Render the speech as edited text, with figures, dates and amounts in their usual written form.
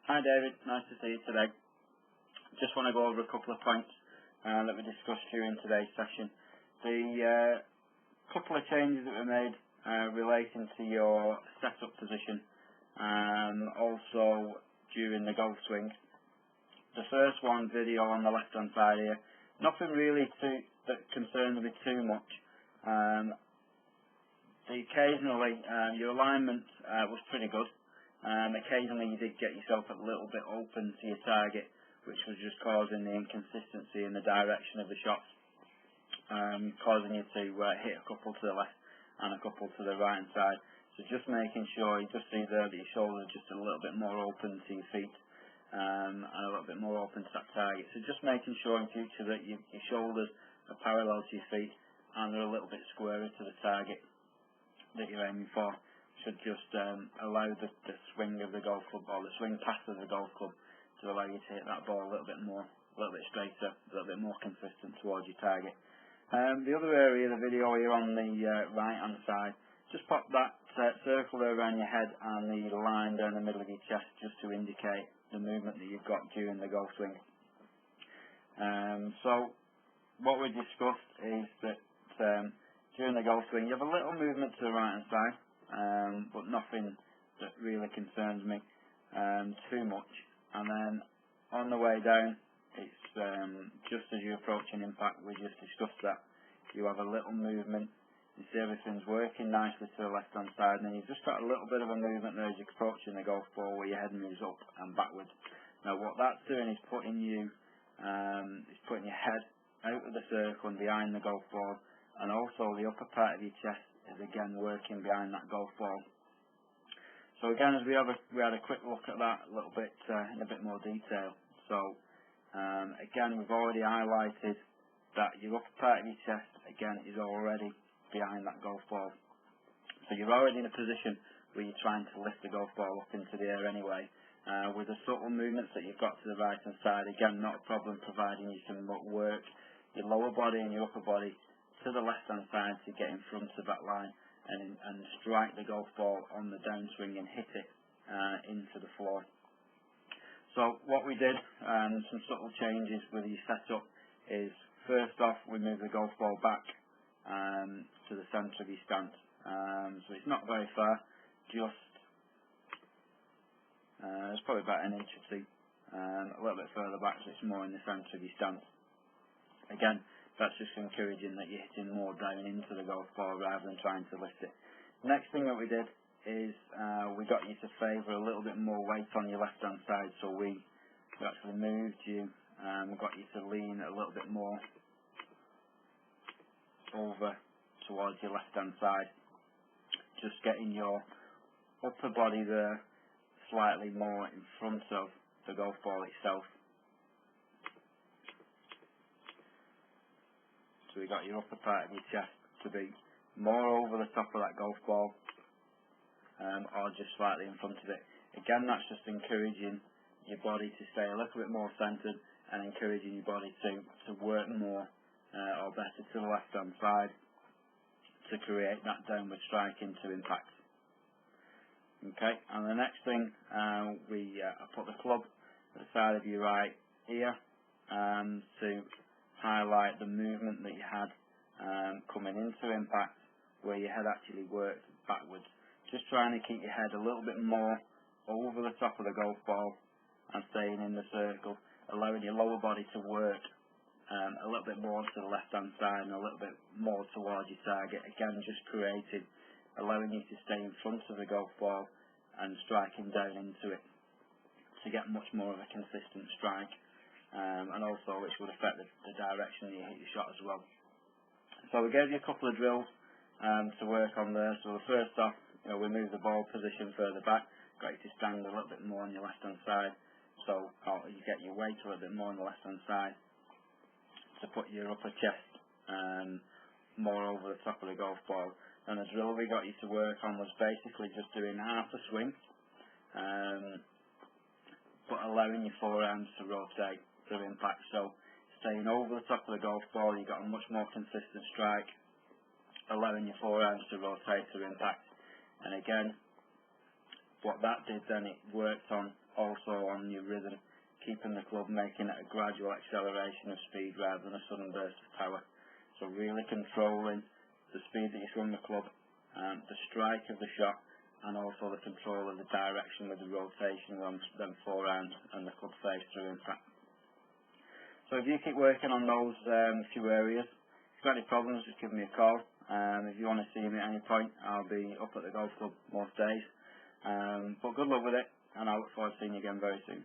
Hi David, nice to see you today. Just want to go over a couple of points that we discussed during today's session. The couple of changes that were made relating to your setup position, also during the golf swing. The first one, video on the left hand side here, nothing really that concerns me too much. Occasionally your alignment was pretty good. Occasionally you did get yourself a little bit open to your target, which was just causing the inconsistency in the direction of the shots, causing you to hit a couple to the left and a couple to the right hand side. So just making sure, you just see there that your shoulders are just a little bit more open to your feet, and a little bit more open to that target. So just making sure in future that your shoulders are parallel to your feet and they're a little bit squarer to the target that you're aiming for. Should just allow the swing of the golf club, or the swing path of the golf club, to allow you to hit that ball a little bit more, a little bit straighter, a little bit more consistent towards your target. The other area of the video here on the right hand side, just pop that circle there around your head and the line down the middle of your chest, just to indicate the movement that you've got during the golf swing. So what we discussed is that during the golf swing you have a little movement to the right hand side, but nothing that really concerns me too much. And then on the way down, it's just as you approach an impact, we just discussed that, you have a little movement. You see everything's working nicely to the left hand side, and then you've just got a little bit of a movement there as you're approaching the golf ball, where your head moves up and backwards. Now what that's doing is putting your head out of the circle and behind the golf ball, and also the upper part of your chest is again working behind that golf ball. So again, as we had a quick look at that a little bit in a bit more detail. So again, we've already highlighted that your upper part of your chest again is already behind that golf ball. So you're already in a position where you're trying to lift the golf ball up into the air anyway. With the subtle movements that you've got to the right hand side, again, not a problem, providing you can work your lower body and your upper body to the left hand side to get in front of that line and strike the golf ball on the downswing and hit it into the floor. So what we did, some subtle changes with your setup, is first off we move the golf ball back to the centre of your stance. So it's not very far, just it's probably about an inch or two, a little bit further back, so it's more in the centre of your stance. Again, that's just encouraging that you're hitting more down into the golf ball rather than trying to lift it. Next thing that we did is we got you to favour a little bit more weight on your left hand side, so we actually moved you, we got you to lean a little bit more over towards your left hand side, just getting your upper body there slightly more in front of the golf ball itself. So we got your upper part of your chest to be more over the top of that golf ball, or just slightly in front of it. Again, that's just encouraging your body to stay a little bit more centred and encouraging your body to work more or better to the left hand side to create that downward strike into impact. Okay, and the next thing, I put the club at the side of your right ear to highlight the movement that you had coming into impact, where your head actually worked backwards. Just trying to keep your head a little bit more over the top of the golf ball and staying in the circle, allowing your lower body to work a little bit more to the left hand side and a little bit more towards your target. Again, just allowing you to stay in front of the golf ball and striking down into it to get much more of a consistent strike. And also which would affect the direction that you hit your shot as well. So we gave you a couple of drills to work on there. So the first off, we moved the ball position further back, got you to stand a little bit more on your left hand side, so you get your weight a little bit more on the left hand side to put your upper chest more over the top of the golf ball. And the drill we got you to work on was basically just doing half a swing, but allowing your forearms to rotate through impact. So staying over the top of the golf ball, you got a much more consistent strike, allowing your forearms to rotate through impact. And again, what that did then, it worked on also on your rhythm, keeping the club, making it a gradual acceleration of speed rather than a sudden burst of power. So really controlling the speed that you swing the club, the strike of the shot, and also the control of the direction with the rotation of them forearms and the club face through impact. So if you keep working on those few areas, if you've got any problems, just give me a call. If you want to see me at any point, I'll be up at the golf club most days. But good luck with it, and I look forward to seeing you again very soon.